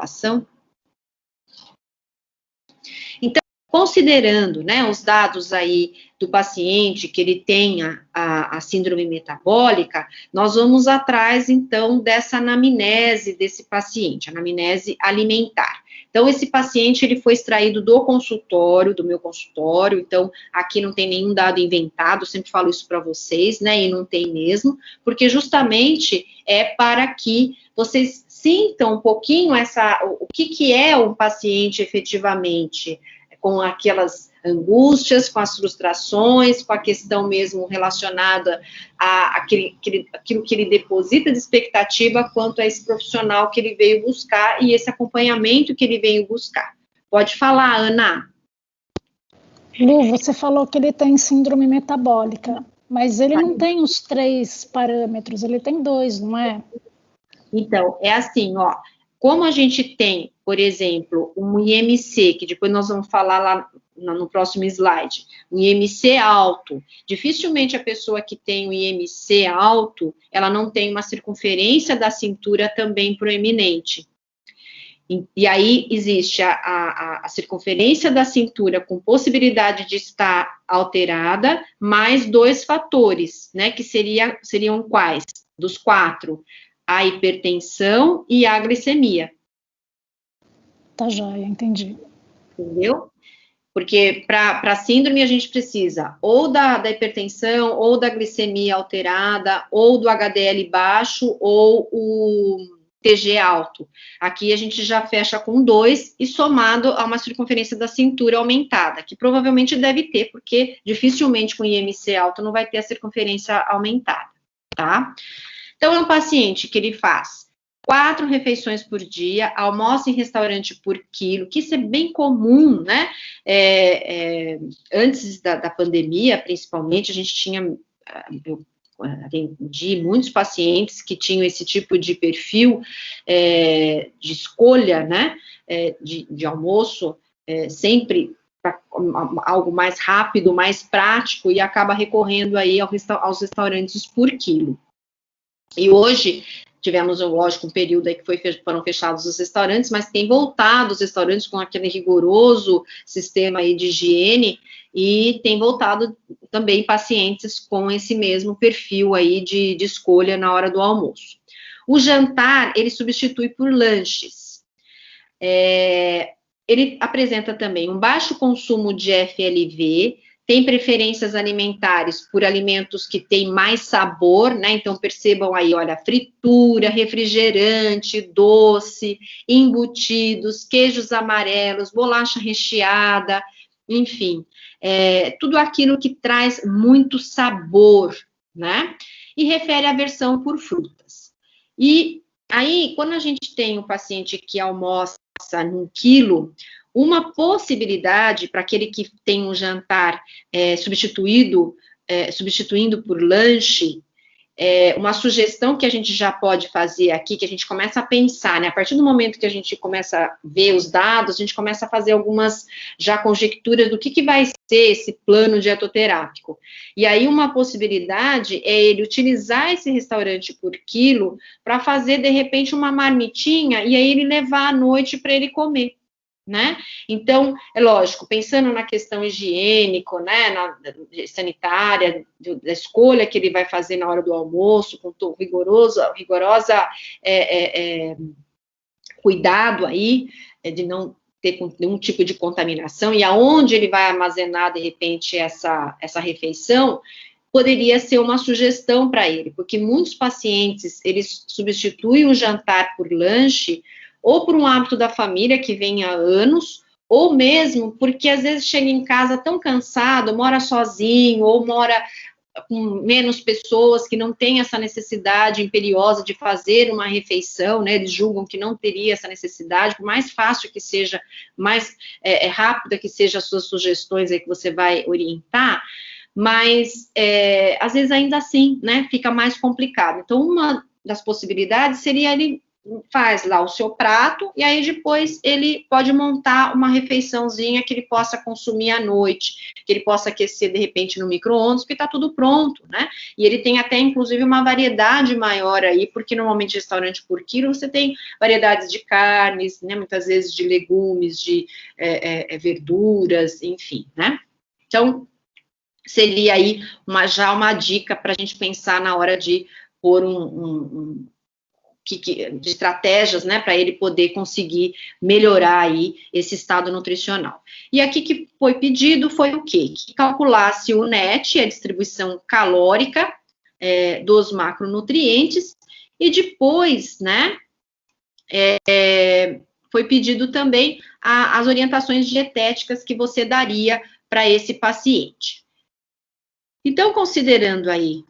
ação. Então, considerando, né, os dados aí do paciente que ele tenha a síndrome metabólica, nós vamos atrás, então, dessa anamnese desse paciente, anamnese alimentar. Então, esse paciente, ele foi extraído do consultório, do meu consultório, então, aqui não tem nenhum dado inventado, eu sempre falo isso para vocês, né, e não tem mesmo, porque justamente é para que vocês sintam um pouquinho o que é um paciente efetivamente, com aquelas angústias, com as frustrações, com a questão mesmo relacionada àquilo que ele deposita de expectativa quanto a esse profissional que ele veio buscar e esse acompanhamento que ele veio buscar. Pode falar, Ana. Lu, você falou que ele tem síndrome metabólica, mas ele não tem os 3 parâmetros, ele tem 2, não é? Então, é assim, ó, como a gente tem, por exemplo, um IMC, que depois nós vamos falar lá no próximo slide, um IMC alto, dificilmente a pessoa que tem um IMC alto, ela não tem uma circunferência da cintura também proeminente. E aí existe a circunferência da cintura com possibilidade de estar alterada, mais 2 fatores, né, que seriam quais? Dos 4, a hipertensão e a glicemia. Tá joia, entendi. Entendeu? Porque para síndrome a gente precisa ou da hipertensão, ou da glicemia alterada, ou do HDL baixo, ou o TG alto. Aqui a gente já fecha com 2 e somado a uma circunferência da cintura aumentada, que provavelmente deve ter, porque dificilmente com IMC alto não vai ter a circunferência aumentada, tá? Então, é um paciente que ele faz 4 refeições por dia, almoça em restaurante por quilo, que isso é bem comum, né? Antes da pandemia, principalmente, a gente tinha, eu atendi muitos pacientes que tinham esse tipo de perfil de escolha, né? De almoço, sempre para algo mais rápido, mais prático, e acaba recorrendo aí aos restaurantes por quilo. E hoje, tivemos, lógico, um período aí que foram fechados os restaurantes, mas tem voltado os restaurantes com aquele rigoroso sistema aí de higiene, e tem voltado também pacientes com esse mesmo perfil aí de escolha na hora do almoço. O jantar, ele substitui por lanches. Ele apresenta também um baixo consumo de FLV, tem preferências alimentares por alimentos que têm mais sabor, né? Então, percebam aí, olha, fritura, refrigerante, doce, embutidos, queijos amarelos, bolacha recheada, enfim, tudo aquilo que traz muito sabor, né? E refere a aversão por frutas. E aí, quando a gente tem um paciente que almoça num quilo, uma possibilidade para aquele que tem um jantar substituindo por lanche, uma sugestão que a gente já pode fazer aqui, que a gente começa a pensar, né? A partir do momento que a gente começa a ver os dados, a gente começa a fazer algumas já conjecturas do que vai ser esse plano dietoterápico. E aí uma possibilidade é ele utilizar esse restaurante por quilo para fazer, de repente, uma marmitinha e aí ele levar à noite para ele comer. Né? Então, é lógico, pensando na questão higiênico, né, sanitária, da escolha que ele vai fazer na hora do almoço, com rigorosa cuidado aí, de não ter nenhum tipo de contaminação, e aonde ele vai armazenar, de repente, essa refeição, poderia ser uma sugestão para ele, porque muitos pacientes, eles substituem o jantar por lanche, ou por um hábito da família que vem há anos, ou mesmo porque às vezes chega em casa tão cansado, mora sozinho, ou mora com menos pessoas, que não tem essa necessidade imperiosa de fazer uma refeição, né? Eles julgam que não teria essa necessidade, por mais fácil que seja, mais rápida que sejam as suas sugestões aí que você vai orientar, mas às vezes ainda assim, né, fica mais complicado. Então, uma das possibilidades seria ele faz lá o seu prato, e aí depois ele pode montar uma refeiçãozinha que ele possa consumir à noite, que ele possa aquecer, de repente, no micro-ondas, porque está tudo pronto, né? E ele tem até, inclusive, uma variedade maior aí, porque normalmente restaurante por quilo, você tem variedades de carnes, né? Muitas vezes de legumes, de verduras, enfim, né? Então, seria aí já uma dica para a gente pensar na hora de pôr de estratégias, né, para ele poder conseguir melhorar aí esse estado nutricional. E aqui que foi pedido foi o quê? Que calculasse o NET, a distribuição calórica dos macronutrientes, e depois, né, foi pedido também as orientações dietéticas que você daria para esse paciente. Então, considerando aí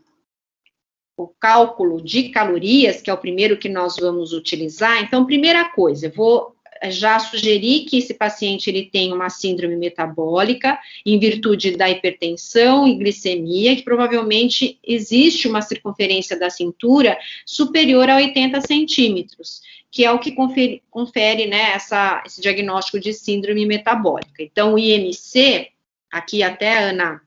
o cálculo de calorias, que é o primeiro que nós vamos utilizar, então, primeira coisa, eu vou já sugerir que esse paciente ele tenha uma síndrome metabólica em virtude da hipertensão e glicemia, que provavelmente existe uma circunferência da cintura superior a 80 centímetros, que é o que confere né, esse diagnóstico de síndrome metabólica. Então, o IMC, aqui até, Ana,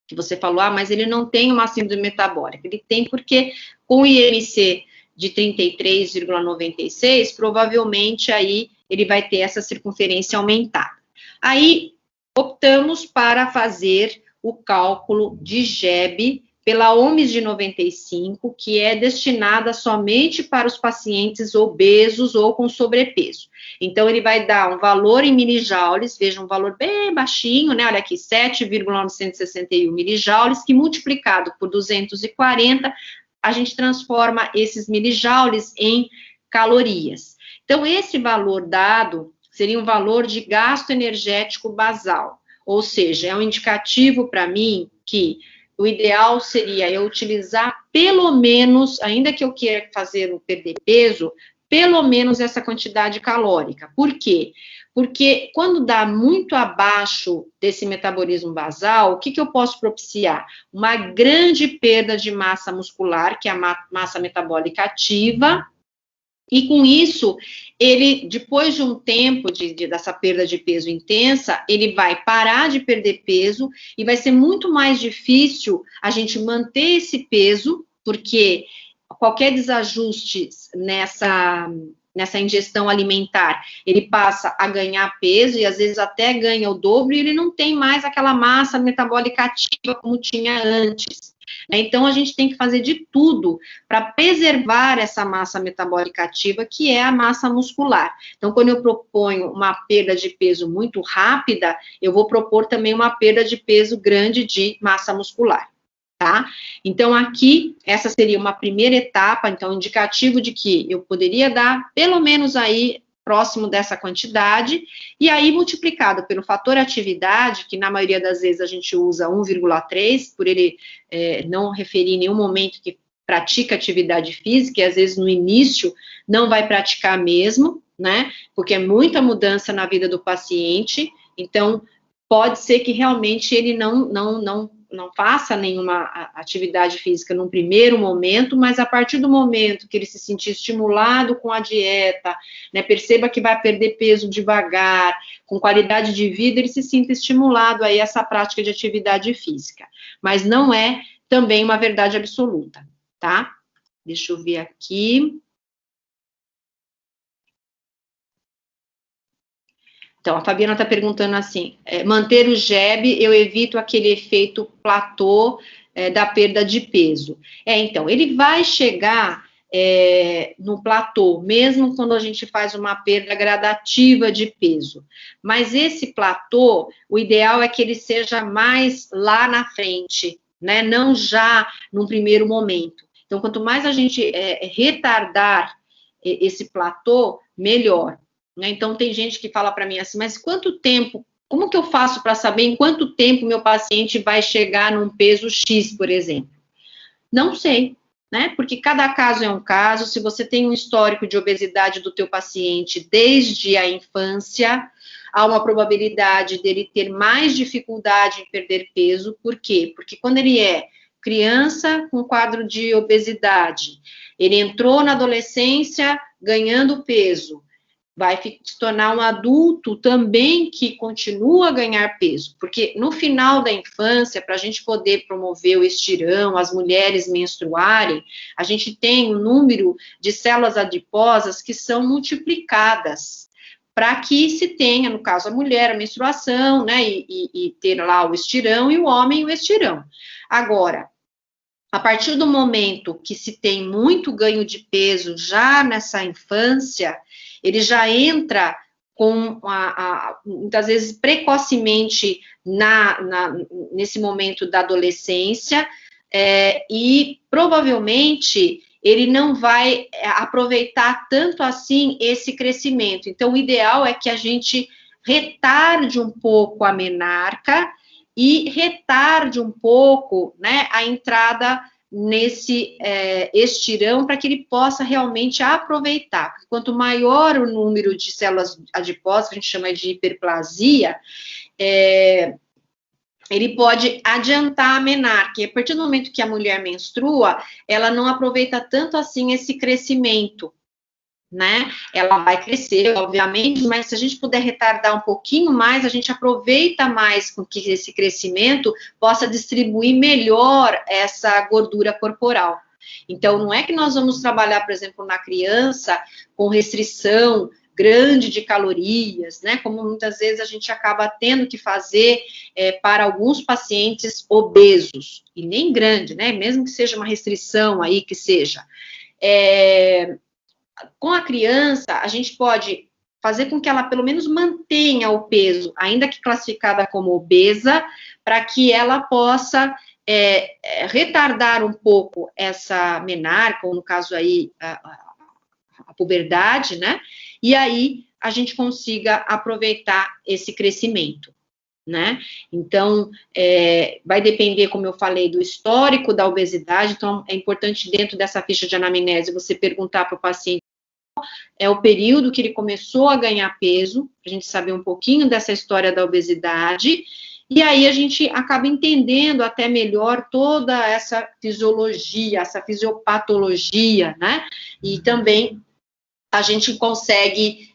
que você falou, mas ele não tem uma síndrome metabólica. Ele tem porque com o IMC de 33,96, provavelmente aí ele vai ter essa circunferência aumentada. Aí, optamos para fazer o cálculo de GEB pela OMS de 95, que é destinada somente para os pacientes obesos ou com sobrepeso. Então, ele vai dar um valor em milijoules, veja, um valor bem baixinho, né? Olha aqui, 7,961 milijoules, que multiplicado por 240, a gente transforma esses milijoules em calorias. Então, esse valor dado seria um valor de gasto energético basal, ou seja, é um indicativo para mim que o ideal seria eu utilizar pelo menos, ainda que eu queira perder peso, pelo menos essa quantidade calórica. Por quê? Porque quando dá muito abaixo desse metabolismo basal, o que eu posso propiciar? Uma grande perda de massa muscular, que é a massa metabólica ativa, e com isso, ele, depois de um tempo dessa perda de peso intensa, ele vai parar de perder peso e vai ser muito mais difícil a gente manter esse peso, porque qualquer desajuste nessa ingestão alimentar, ele passa a ganhar peso e às vezes até ganha o dobro e ele não tem mais aquela massa metabólica ativa como tinha antes. Então, a gente tem que fazer de tudo para preservar essa massa metabólica ativa, que é a massa muscular. Então, quando eu proponho uma perda de peso muito rápida, eu vou propor também uma perda de peso grande de massa muscular, tá? Então, aqui, essa seria uma primeira etapa, então, indicativo de que eu poderia dar pelo menos aí próximo dessa quantidade, e aí multiplicado pelo fator atividade, que na maioria das vezes a gente usa 1,3, por ele não referir em nenhum momento que pratica atividade física, e às vezes no início não vai praticar mesmo, né, porque é muita mudança na vida do paciente, então pode ser que realmente ele não faça nenhuma atividade física num primeiro momento, mas a partir do momento que ele se sentir estimulado com a dieta, né, perceba que vai perder peso devagar, com qualidade de vida, ele se sinta estimulado aí a essa prática de atividade física. Mas não é também uma verdade absoluta, tá? Deixa eu ver aqui. Então, a Fabiana está perguntando assim, manter o GEB, eu evito aquele efeito platô da perda de peso. Então, ele vai chegar no platô, mesmo quando a gente faz uma perda gradativa de peso. Mas esse platô, o ideal é que ele seja mais lá na frente, né? Não já num primeiro momento. Então, quanto mais a gente retardar esse platô, melhor. Então, tem gente que fala para mim assim, mas quanto tempo, como que eu faço para saber em quanto tempo meu paciente vai chegar num peso X, por exemplo? Não sei, né? Porque cada caso é um caso, se você tem um histórico de obesidade do teu paciente desde a infância, há uma probabilidade dele ter mais dificuldade em perder peso, por quê? Porque quando ele é criança com quadro de obesidade, ele entrou na adolescência ganhando peso, vai se tornar um adulto também que continua a ganhar peso, porque no final da infância, para a gente poder promover o estirão, as mulheres menstruarem, a gente tem um número de células adiposas que são multiplicadas, para que se tenha, no caso, a mulher, a menstruação, né, e ter lá o estirão, e o homem o estirão. Agora, a partir do momento que se tem muito ganho de peso já nessa infância, ele já entra com, muitas vezes, precocemente nesse momento da adolescência, e provavelmente ele não vai aproveitar tanto assim esse crescimento. Então, o ideal é que a gente retarde um pouco a menarca e retarde um pouco, né, a entrada nesse estirão, para que ele possa realmente aproveitar. Porque quanto maior o número de células adiposas, que a gente chama de hiperplasia, ele pode adiantar a menarca. E a partir do momento que a mulher menstrua, ela não aproveita tanto assim esse crescimento, né? Ela vai crescer, obviamente, mas se a gente puder retardar um pouquinho mais, a gente aproveita mais com que esse crescimento possa distribuir melhor essa gordura corporal. Então, não é que nós vamos trabalhar, por exemplo, na criança com restrição grande de calorias, né? Como muitas vezes a gente acaba tendo que fazer para alguns pacientes obesos, e nem grande, né? Mesmo que seja uma restrição aí, que seja. Com a criança, a gente pode fazer com que ela pelo menos mantenha o peso, ainda que classificada como obesa, para que ela possa retardar um pouco essa menarca, ou no caso aí, a puberdade, né? E aí a gente consiga aproveitar esse crescimento, né? Então, vai depender, como eu falei, do histórico da obesidade. Então, é importante, dentro dessa ficha de anamnese, você perguntar para o paciente qual o período que ele começou a ganhar peso, para a gente saber um pouquinho dessa história da obesidade, e aí a gente acaba entendendo até melhor toda essa fisiologia, essa fisiopatologia, né? E também a gente consegue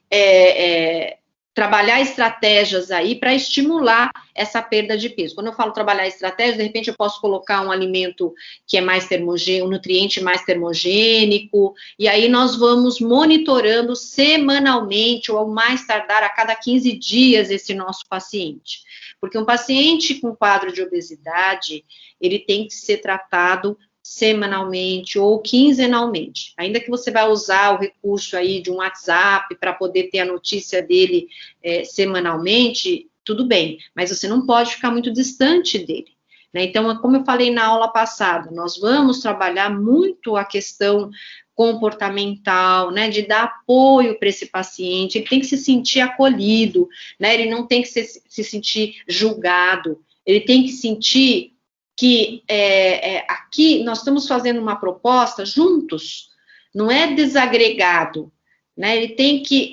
trabalhar estratégias aí para estimular essa perda de peso. Quando eu falo trabalhar estratégias, de repente eu posso colocar um alimento que é mais termogênico, um nutriente mais termogênico, e aí nós vamos monitorando semanalmente, ou ao mais tardar a cada 15 dias, esse nosso paciente. Porque um paciente com quadro de obesidade, ele tem que ser tratado semanalmente ou quinzenalmente, ainda que você vai usar o recurso aí de um WhatsApp para poder ter a notícia dele semanalmente, tudo bem, mas você não pode ficar muito distante dele, né? Então, como eu falei na aula passada, nós vamos trabalhar muito a questão comportamental, né, de dar apoio para esse paciente, ele tem que se sentir acolhido, né, ele não tem que se sentir julgado, ele tem que sentir que aqui nós estamos fazendo uma proposta juntos, não é desagregado, né? Ele tem que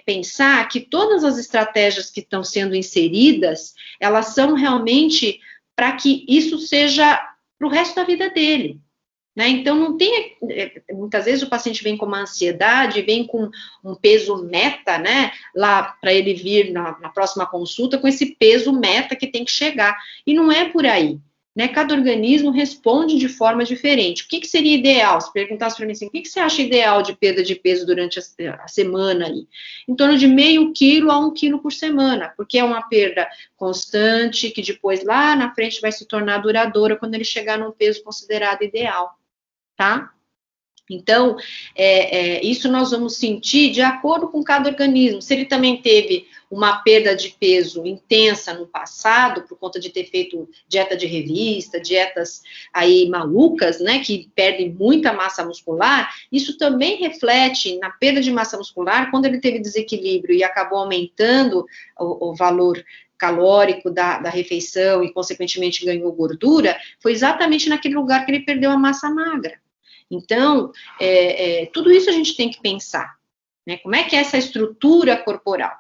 pensar que todas as estratégias que estão sendo inseridas, elas são realmente para que isso seja para o resto da vida dele, né? Então, não tem, muitas vezes o paciente vem com uma ansiedade, vem com um peso meta, né, lá para ele vir na próxima consulta com esse peso meta que tem que chegar, e não é por aí. Né, cada organismo responde de forma diferente. O que seria ideal? Se perguntasse para mim assim, o que você acha ideal de perda de peso durante a semana aí? Em torno de meio quilo a 1 quilo por semana, porque é uma perda constante, que depois lá na frente vai se tornar duradoura quando ele chegar num peso considerado ideal, tá? Então, isso nós vamos sentir de acordo com cada organismo. Se ele também teve uma perda de peso intensa no passado, por conta de ter feito dieta de revista, dietas aí malucas, né, que perdem muita massa muscular, isso também reflete na perda de massa muscular, quando ele teve desequilíbrio e acabou aumentando o valor calórico da refeição e, consequentemente, ganhou gordura, foi exatamente naquele lugar que ele perdeu a massa magra. Então, tudo isso a gente tem que pensar, né? Como é que é essa estrutura corporal?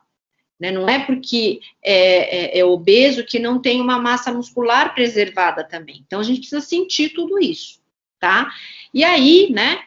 né? Não é porque é obeso que não tem uma massa muscular preservada também. Então, a gente precisa sentir tudo isso, tá? E aí, né,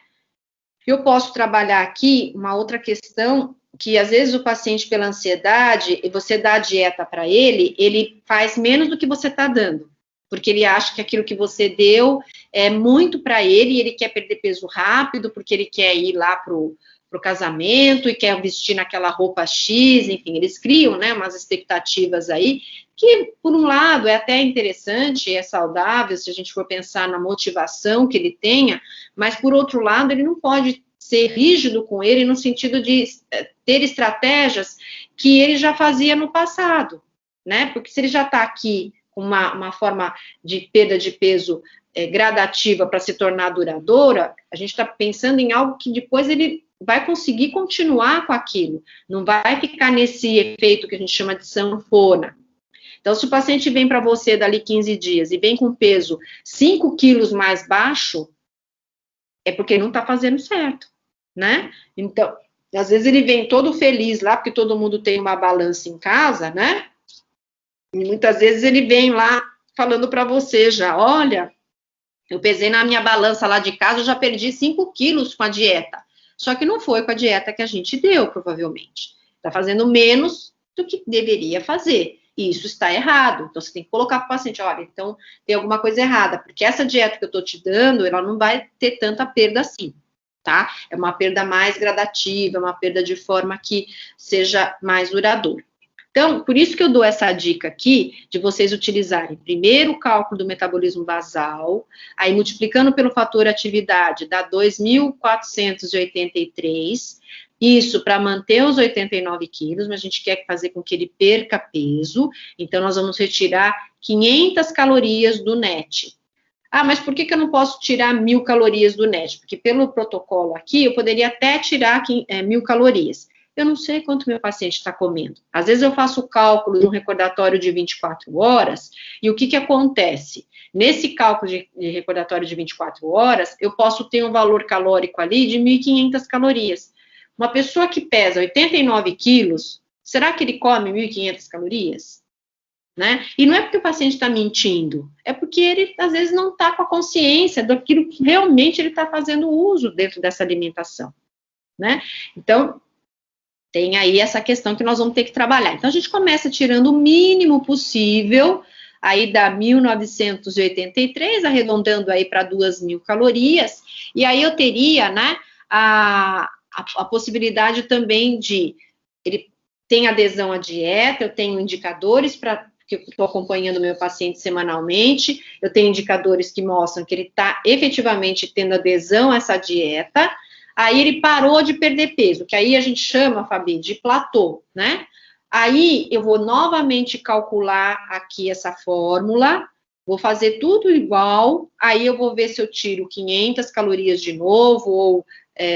eu posso trabalhar aqui uma outra questão, que às vezes o paciente, pela ansiedade, e você dá a dieta para ele faz menos do que você está dando, porque ele acha que aquilo que você deu é muito para ele, e ele quer perder peso rápido, porque ele quer ir lá pro casamento, e quer vestir naquela roupa X, enfim, eles criam, né, umas expectativas aí, que, por um lado, é até interessante, é saudável, se a gente for pensar na motivação que ele tenha, mas, por outro lado, ele não pode ser rígido com ele no sentido de ter estratégias que ele já fazia no passado, né? Porque se ele já está aqui com uma forma de perda de peso gradativa para se tornar duradoura, a gente está pensando em algo que depois ele vai conseguir continuar com aquilo, não vai ficar nesse efeito que a gente chama de sanfona. Então, se o paciente vem para você dali 15 dias e vem com peso 5 quilos mais baixo, é porque não está fazendo certo, né? Então, às vezes ele vem todo feliz lá, porque todo mundo tem uma balança em casa, né? E muitas vezes ele vem lá falando para você já, olha, eu pesei na minha balança lá de casa, eu já perdi 5 quilos com a dieta. Só que não foi com a dieta que a gente deu, provavelmente. Está fazendo menos do que deveria fazer. E isso está errado. Então, você tem que colocar para o paciente, olha, então tem alguma coisa errada, porque essa dieta que eu estou te dando, ela não vai ter tanta perda assim, tá? É uma perda mais gradativa, uma perda de forma que seja mais duradoura. Então, por isso que eu dou essa dica aqui, de vocês utilizarem primeiro o cálculo do metabolismo basal, aí multiplicando pelo fator atividade, dá 2.483, isso para manter os 89 quilos, mas a gente quer fazer com que ele perca peso, então nós vamos retirar 500 calorias do NET. Ah, mas por que eu não posso tirar 1.000 calorias do NET? Porque pelo protocolo aqui, eu poderia até tirar 1.000 calorias. Eu não sei quanto meu paciente está comendo. Às vezes eu faço o cálculo de um recordatório de 24 horas, e o que acontece? Nesse cálculo de recordatório de 24 horas, eu posso ter um valor calórico ali de 1.500 calorias. Uma pessoa que pesa 89 quilos, será que ele come 1.500 calorias? Né? E não é porque o paciente está mentindo, é porque ele, às vezes, não está com a consciência daquilo que realmente ele está fazendo uso dentro dessa alimentação, né? Então, tem aí essa questão que nós vamos ter que trabalhar. Então, a gente começa tirando o mínimo possível, aí dá 1.983, arredondando aí para 2.000 calorias, e aí eu teria, né, a possibilidade também de, ele tem adesão à dieta, eu tenho indicadores para que eu estou acompanhando o meu paciente semanalmente, eu tenho indicadores que mostram que ele está efetivamente tendo adesão a essa dieta, aí ele parou de perder peso, que aí a gente chama, Fabi, de platô, né? Aí eu vou novamente calcular aqui essa fórmula, vou fazer tudo igual, aí eu vou ver se eu tiro 500 calorias de novo, ou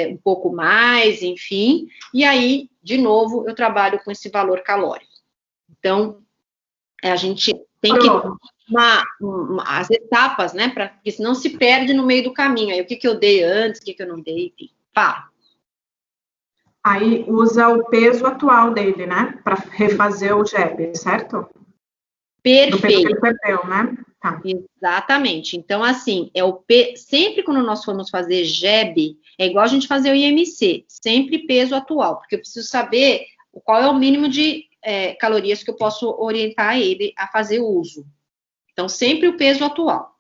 um pouco mais, enfim, e aí, de novo, eu trabalho com esse valor calórico. Então, a gente tem que as etapas, né, porque senão se perde no meio do caminho, aí o que eu dei antes, o que eu não dei, enfim. Fala. Aí usa o peso atual dele, né, para refazer o GEB, certo? Perfeito. Do peso que ele perdeu, né? Tá. Exatamente. Então, assim, sempre quando nós formos fazer GEB, é igual a gente fazer o IMC, sempre peso atual, porque eu preciso saber qual é o mínimo de calorias que eu posso orientar ele a fazer uso. Então, sempre o peso atual.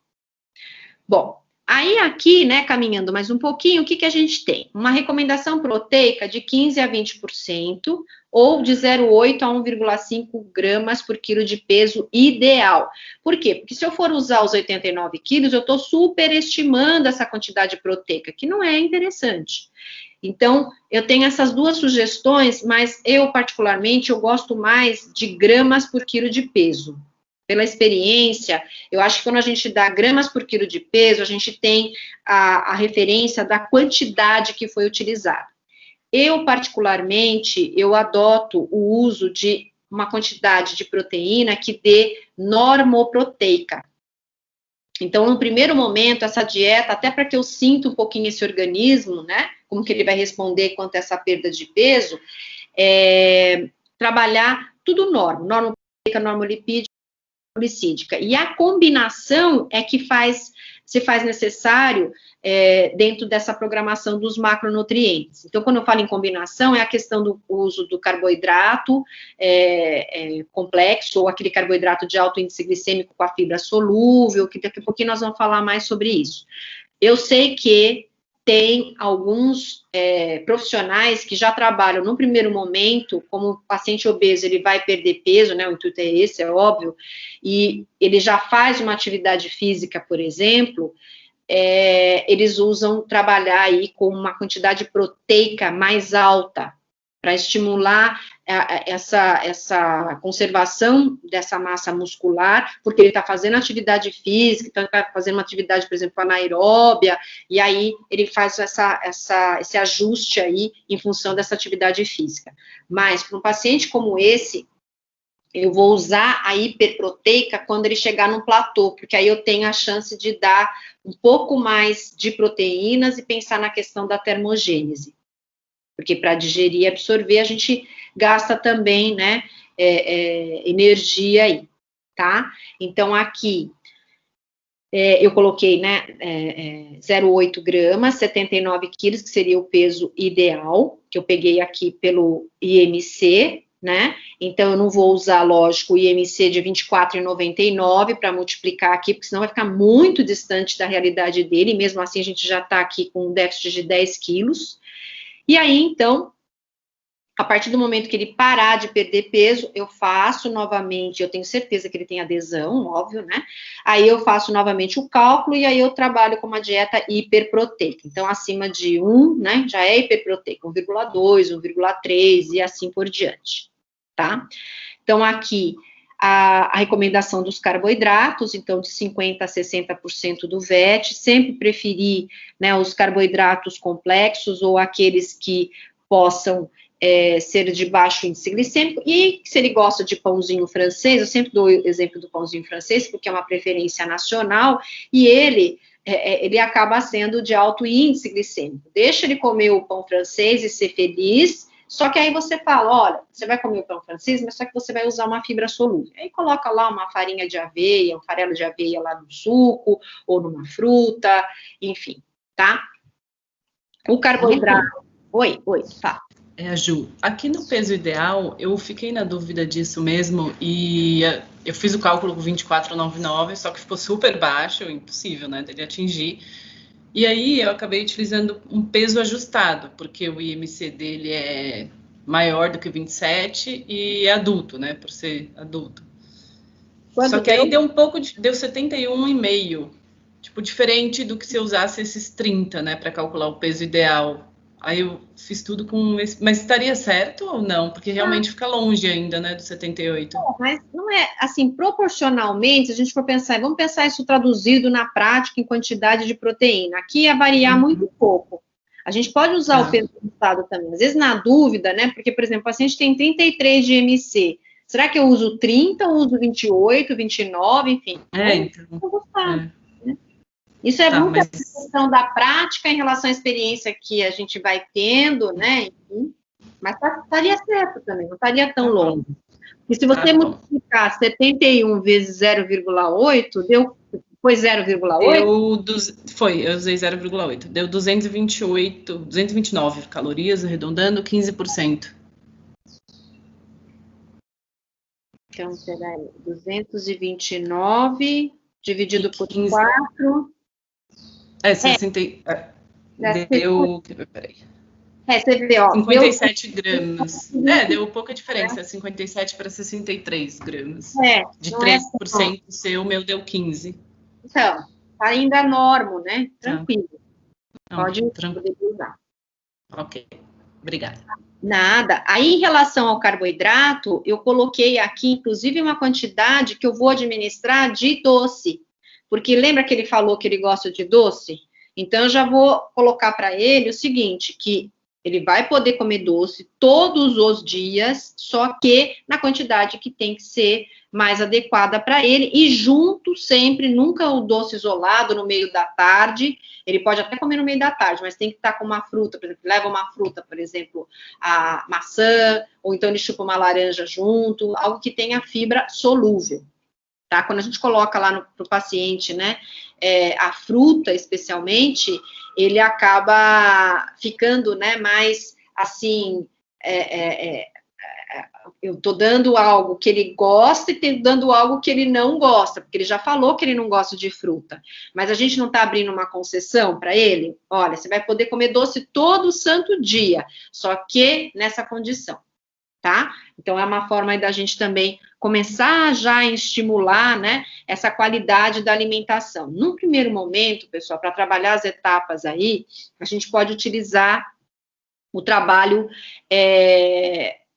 Bom, aí aqui, né, caminhando mais um pouquinho, o que a gente tem? Uma recomendação proteica de 15% a 20%, ou de 0,8 a 1,5 gramas por quilo de peso ideal. Por quê? Porque se eu for usar os 89 quilos, eu estou superestimando essa quantidade proteica, que não é interessante. Então, eu tenho essas duas sugestões, mas eu, particularmente, eu gosto mais de gramas por quilo de peso. Pela experiência, eu acho que quando a gente dá gramas por quilo de peso, a gente tem a referência da quantidade que foi utilizada. Eu, particularmente, eu adoto o uso de uma quantidade de proteína que dê normoproteica. Então, no primeiro momento, essa dieta, até para que eu sinta um pouquinho esse organismo, né, como que ele vai responder quanto a essa perda de peso, trabalhar tudo normolipídica, glicídica. E a combinação é que se faz necessário dentro dessa programação dos macronutrientes. Então, quando eu falo em combinação, é a questão do uso do carboidrato complexo, ou aquele carboidrato de alto índice glicêmico com a fibra solúvel, que daqui a pouquinho nós vamos falar mais sobre isso. Eu sei que tem alguns profissionais que já trabalham no primeiro momento, como o paciente obeso, ele vai perder peso, né, o intuito é esse, é óbvio, e ele já faz uma atividade física, por exemplo, eles usam trabalhar aí com uma quantidade proteica mais alta, para estimular essa conservação dessa massa muscular, porque ele está fazendo atividade física, então ele está fazendo uma atividade, por exemplo, anaeróbia, e aí ele faz esse ajuste aí em função dessa atividade física. Mas, para um paciente como esse, eu vou usar a hiperproteica quando ele chegar num platô, porque aí eu tenho a chance de dar um pouco mais de proteínas e pensar na questão da termogênese. Porque para digerir e absorver, a gente gasta também, né, energia aí, tá? Então, aqui, eu coloquei, né, 0,8 gramas, 79 quilos, que seria o peso ideal, que eu peguei aqui pelo IMC, né? Então, eu não vou usar, lógico, o IMC de 24,99 para multiplicar aqui, porque senão vai ficar muito distante da realidade dele, e mesmo assim a gente já está aqui com um déficit de 10 quilos. E aí, então, a partir do momento que ele parar de perder peso, eu faço novamente, eu tenho certeza que ele tem adesão, óbvio, né? Aí eu faço novamente o cálculo e aí eu trabalho com uma dieta hiperproteica. Então, acima de 1, né, já é hiperproteica, 1,2, 1,3 e assim por diante, tá? Então, aqui, a recomendação dos carboidratos, então, de 50% a 60% do VET, sempre preferi, né, os carboidratos complexos ou aqueles que possam ser de baixo índice glicêmico, e se ele gosta de pãozinho francês, eu sempre dou o exemplo do pãozinho francês, porque é uma preferência nacional, e ele acaba sendo de alto índice glicêmico. Deixa ele comer o pão francês e ser feliz, só que aí você fala, olha, você vai comer o pão francês, mas só que você vai usar uma fibra solúvel. Aí coloca lá uma farinha de aveia, um farelo de aveia lá no suco, ou numa fruta, enfim, tá? O carboidrato... Oi, tá. Ju, aqui no peso ideal, eu fiquei na dúvida disso mesmo, e eu fiz o cálculo com 24,99, só que ficou super baixo, impossível, né, dele atingir. E aí eu acabei utilizando um peso ajustado, porque o IMC dele é maior do que 27 e é adulto, né, por ser adulto. Só que aí deu 71,5, tipo, diferente do que se eu usasse esses 30, né, para calcular o peso ideal. Aí eu fiz tudo com esse... Mas estaria certo ou não? Porque realmente fica longe ainda, né, do 78. Mas não é, assim, proporcionalmente, se a gente for pensar, vamos pensar isso traduzido na prática em quantidade de proteína. Aqui ia variar muito pouco. A gente pode usar o peso ajustado também. Às vezes, na dúvida, né, porque, por exemplo, o paciente tem 33 de IMC. Será que eu uso 30, ou uso 28, 29, enfim? Então... Isso é muita questão da prática em relação à experiência que a gente vai tendo, né? Enfim, mas estaria certo também, não estaria tão longe. E se você multiplicar 71 vezes 0,8, foi 0,8? Eu usei 0,8. Deu 229 calorias, arredondando 15%. Então, peraí, 229 dividido por 4... 60... Deu... Peraí. Você vê, ó. 57 gramas. Deu pouca diferença. 57 para 63 gramas. De 3% seu, o meu deu 15. Então, tá ainda normal, né? Tranquilo. Pode usar. Ok. Obrigada. Nada. Aí, em relação ao carboidrato, eu coloquei aqui, inclusive, uma quantidade que eu vou administrar de doce. Porque lembra que ele falou que ele gosta de doce? Então, eu já vou colocar para ele o seguinte, que Ele vai poder comer doce todos os dias, só que na quantidade que tem que ser mais adequada para ele, e junto sempre, nunca o doce isolado no meio da tarde. Ele pode até comer no meio da tarde, mas tem que estar com uma fruta, por exemplo, leva uma fruta, por exemplo, a maçã, ou então ele chupa uma laranja junto, algo que tenha fibra solúvel. Tá? Quando a gente coloca lá para o paciente, né, a fruta especialmente, ele acaba ficando, né, mais assim, eu estou dando algo que ele gosta e dando algo que ele não gosta, porque ele já falou que ele não gosta de fruta, mas a gente não está abrindo uma concessão para ele. Olha, você vai poder comer doce todo santo dia, só que nessa condição, tá? Então, é uma forma aí da gente também começar já a estimular, né, essa qualidade da alimentação. Num primeiro momento, pessoal, para trabalhar as etapas aí, a gente pode utilizar o trabalho,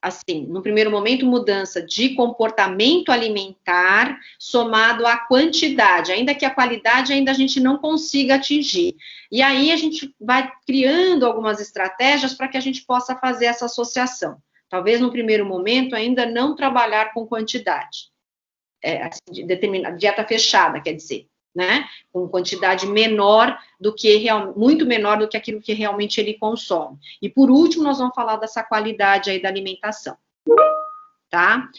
assim, no primeiro momento, mudança de comportamento alimentar somado à quantidade, ainda que a qualidade ainda a gente não consiga atingir. E aí a gente vai criando algumas estratégias para que a gente possa fazer essa associação. Talvez no primeiro momento ainda não trabalhar com quantidade, assim, determinada dieta fechada, quer dizer, né? Com quantidade menor do que muito menor do que aquilo que realmente ele consome. E por último, nós vamos falar dessa qualidade aí da alimentação, tá?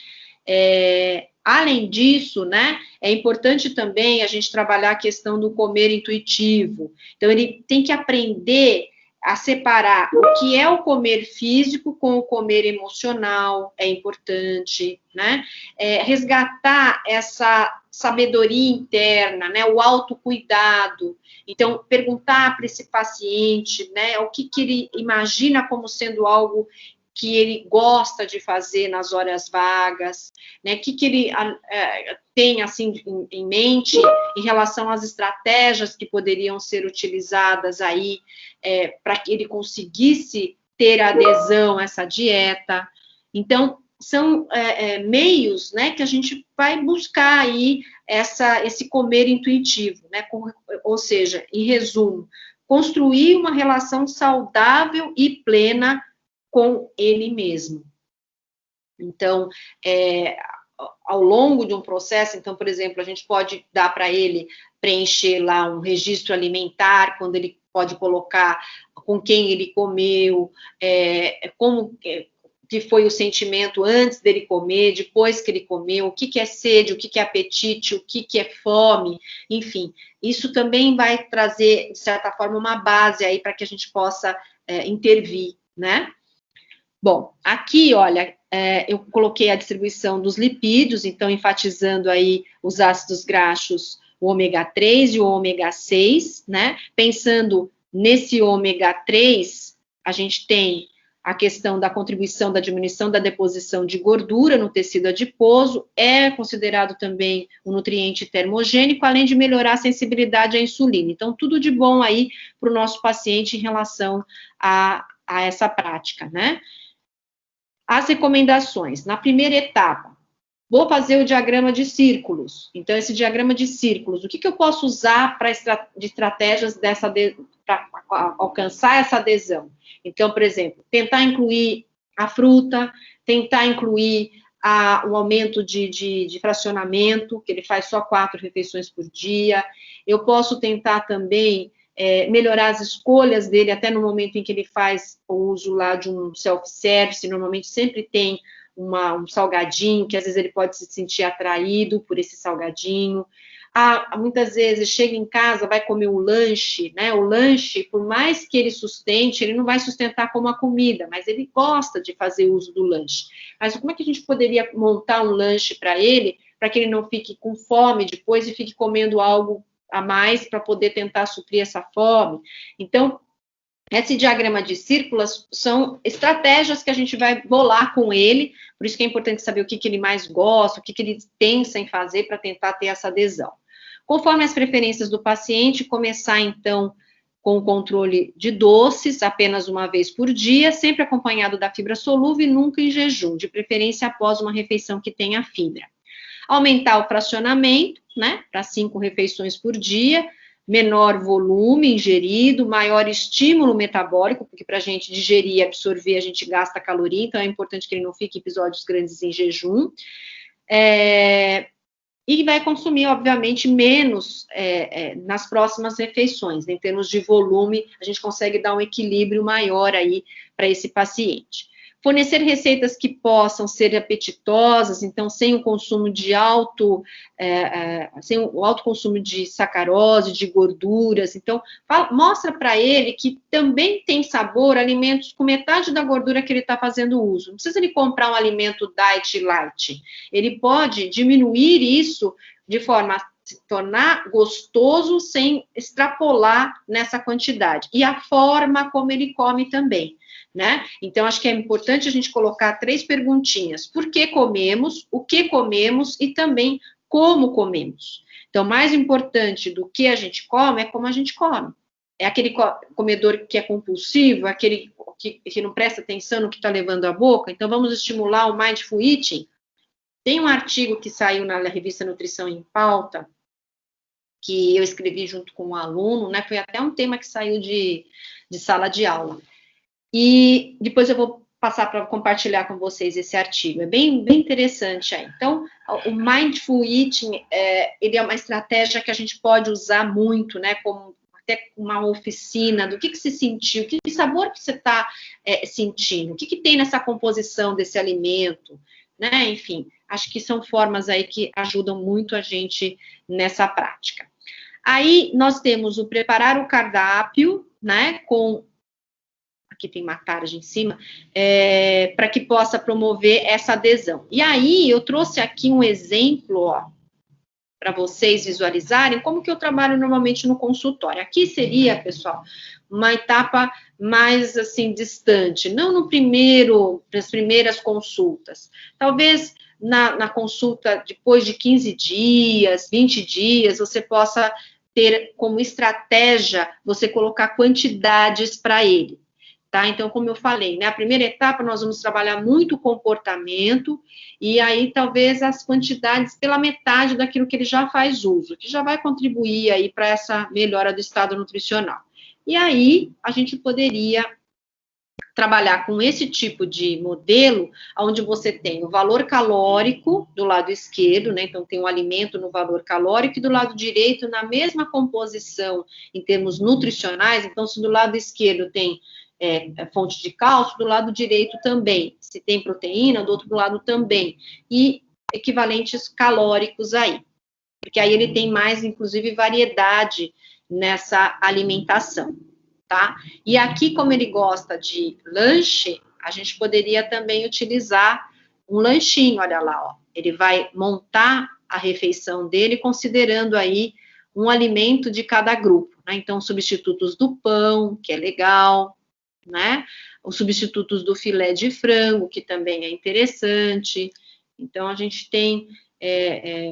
Além disso, né, é importante também a gente trabalhar a questão do comer intuitivo. Então, ele tem que aprender a separar o que é o comer físico com o comer emocional, é importante, né? Resgatar essa sabedoria interna, né? O autocuidado. Então, perguntar para esse paciente, né? O que ele imagina como sendo algo que ele gosta de fazer nas horas vagas, né? O que ele tem, assim, em mente em relação às estratégias que poderiam ser utilizadas aí para que ele conseguisse ter adesão a essa dieta. Então, são meios, né, que a gente vai buscar aí esse comer intuitivo, né? Ou seja, em resumo, construir uma relação saudável e plena com ele mesmo. Então, ao longo de um processo, então, por exemplo, a gente pode dar para ele preencher lá um registro alimentar, quando ele pode colocar com quem ele comeu, como que foi o sentimento antes dele comer, depois que ele comeu, o que é sede, o que é apetite, o que é fome, enfim. Isso também vai trazer, de certa forma, uma base aí para que a gente possa intervir, né? Bom, aqui, olha, eu coloquei a distribuição dos lipídios, então, enfatizando aí os ácidos graxos, o ômega 3 e o ômega 6, né? Pensando nesse ômega 3, a gente tem a questão da contribuição da diminuição da deposição de gordura no tecido adiposo, é considerado também um nutriente termogênico, além de melhorar a sensibilidade à insulina. Então, tudo de bom aí para o nosso paciente em relação a essa prática, né? As recomendações. Na primeira etapa, vou fazer o diagrama de círculos. Então, esse diagrama de círculos, o que eu posso usar de estratégias para alcançar essa adesão? Então, por exemplo, tentar incluir a fruta, tentar incluir o aumento de fracionamento, que ele faz só 4 refeições por dia. Eu posso tentar também melhorar as escolhas dele, até no momento em que ele faz o uso lá de um self-service, normalmente sempre tem um salgadinho, que às vezes ele pode se sentir atraído por esse salgadinho. Muitas vezes chega em casa, vai comer um lanche, né? O lanche, por mais que ele sustente, ele não vai sustentar como a comida, mas ele gosta de fazer uso do lanche. Mas como é que a gente poderia montar um lanche para ele que ele não fique com fome depois e fique comendo algo a mais para poder tentar suprir essa fome? Então, esse diagrama de círculos são estratégias que a gente vai bolar com ele, por isso que é importante saber o que ele mais gosta, o que ele pensa em fazer para tentar ter essa adesão. Conforme as preferências do paciente, começar então com o controle de doces, apenas uma vez por dia, sempre acompanhado da fibra solúvel e nunca em jejum, de preferência após uma refeição que tenha fibra. Aumentar o fracionamento, né, para 5 refeições por dia, menor volume ingerido, maior estímulo metabólico, porque para a gente digerir e absorver, a gente gasta caloria, então é importante que ele não fique episódios grandes em jejum. E vai consumir, obviamente, menos nas próximas refeições. Em termos de volume, a gente consegue dar um equilíbrio maior aí para esse paciente. Fornecer receitas que possam ser apetitosas, então, sem o consumo de sem o alto consumo de sacarose, de gorduras. Então, mostra para ele que também tem sabor alimentos com metade da gordura que ele está fazendo uso. Não precisa ele comprar um alimento diet light. Ele pode diminuir isso de forma a se tornar gostoso sem extrapolar nessa quantidade. E a forma como ele come também. Né? Então, acho que é importante a gente colocar 3 perguntinhas. Por que comemos, o que comemos e também como comemos. Então, mais importante do que a gente come é como a gente come. É aquele comedor que é compulsivo, aquele que não presta atenção no que está levando à boca. Então, vamos estimular o Mindful Eating. Tem um artigo que saiu na revista Nutrição em Pauta, que eu escrevi junto com um aluno, né? Foi até um tema que saiu de sala de aula. E depois eu vou passar para compartilhar com vocês esse artigo. É bem interessante aí. Então, o Mindful Eating, ele é uma estratégia que a gente pode usar muito, né? Como até uma oficina do que se sentiu, que sabor que você está sentindo, o que tem nessa composição desse alimento, né? Enfim, acho que são formas aí que ajudam muito a gente nessa prática. Aí, nós temos o preparar o cardápio, né? Aqui tem uma tarja em cima, para que possa promover essa adesão. E aí, eu trouxe aqui um exemplo, para vocês visualizarem como que eu trabalho normalmente no consultório. Aqui seria, pessoal, uma etapa mais, assim, distante, não nas primeiras consultas. Talvez na consulta depois de 15 dias, 20 dias, você possa ter como estratégia você colocar quantidades para ele. Tá? Então, como eu falei, né, a primeira etapa nós vamos trabalhar muito o comportamento e aí talvez as quantidades pela metade daquilo que ele já faz uso, que já vai contribuir aí para essa melhora do estado nutricional. E aí a gente poderia trabalhar com esse tipo de modelo, onde você tem o valor calórico do lado esquerdo, né? Então tem um alimento no valor calórico e do lado direito na mesma composição em termos nutricionais. Então, se do lado esquerdo tem fonte de cálcio, do lado direito também. Se tem proteína, do outro lado também. E equivalentes calóricos aí. Porque aí ele tem mais, inclusive, variedade nessa alimentação, tá? E aqui, como ele gosta de lanche, a gente poderia também utilizar um lanchinho, olha lá, ó. Ele vai montar a refeição dele considerando aí um alimento de cada grupo, né? Então, substitutos do pão, que é legal, né? Os substitutos do filé de frango, que também é interessante. Então, a gente tem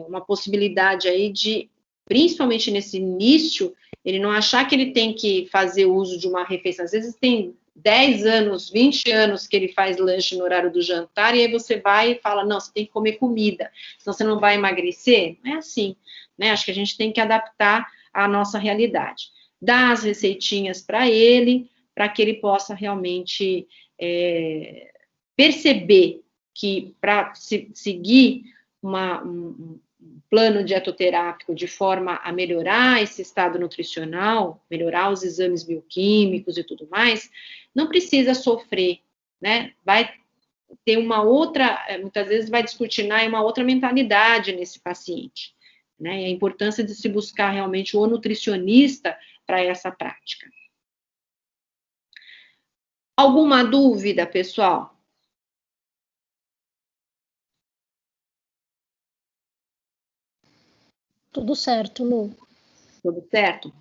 uma possibilidade aí de, principalmente nesse início, ele não achar que ele tem que fazer uso de uma refeição. Às vezes tem 10 anos, 20 anos que ele faz lanche no horário do jantar, e aí você vai e fala, não, você tem que comer comida, senão você não vai emagrecer. Não é assim, né? Acho que a gente tem que adaptar à nossa realidade. Dar as receitinhas para ele, para que ele possa realmente perceber que para seguir um plano dietoterápico de forma a melhorar esse estado nutricional, melhorar os exames bioquímicos e tudo mais, não precisa sofrer, né? Vai ter uma outra, muitas vezes vai descortinar uma outra mentalidade nesse paciente, né? E a importância de se buscar realmente o nutricionista para essa prática. Alguma dúvida, pessoal? Tudo certo, Lu. Tudo certo?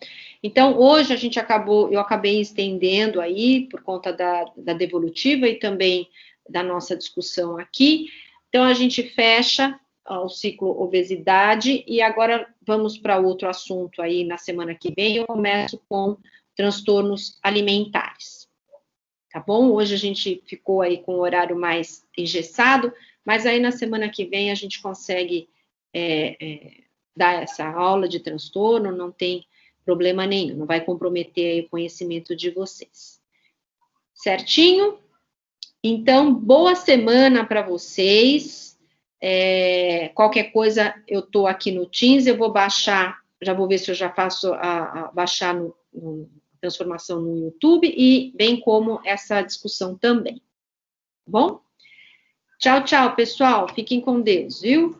Então, hoje eu acabei estendendo aí, por conta da devolutiva e também da nossa discussão aqui. Então, a gente fecha o ciclo obesidade e agora vamos para outro assunto aí na semana que vem. Eu começo com transtornos alimentares. Tá bom? Hoje a gente ficou aí com o horário mais engessado, mas aí na semana que vem a gente consegue dar essa aula de transtorno, não tem Problema nenhum, não vai comprometer aí o conhecimento de vocês. Certinho? Então, boa semana para vocês. Qualquer coisa, eu estou aqui no Teams, eu vou baixar, já vou ver se eu já faço baixar no transformação no YouTube, e bem como essa discussão também. Tá bom? Tchau, tchau, pessoal. Fiquem com Deus, viu?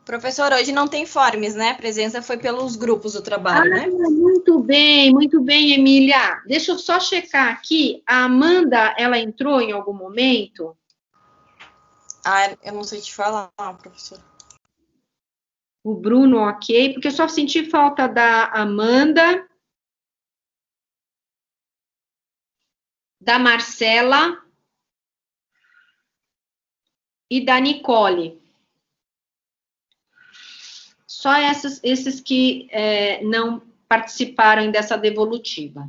Professor, hoje não tem forms, né? A presença foi pelos grupos do trabalho, né? Muito bem, Emília. Deixa eu só checar aqui. A Amanda, ela entrou em algum momento? Eu não sei te falar, professor. O Bruno, ok. Porque eu só senti falta da Amanda, da Marcela e da Nicole. Só esses que não participaram dessa devolutiva.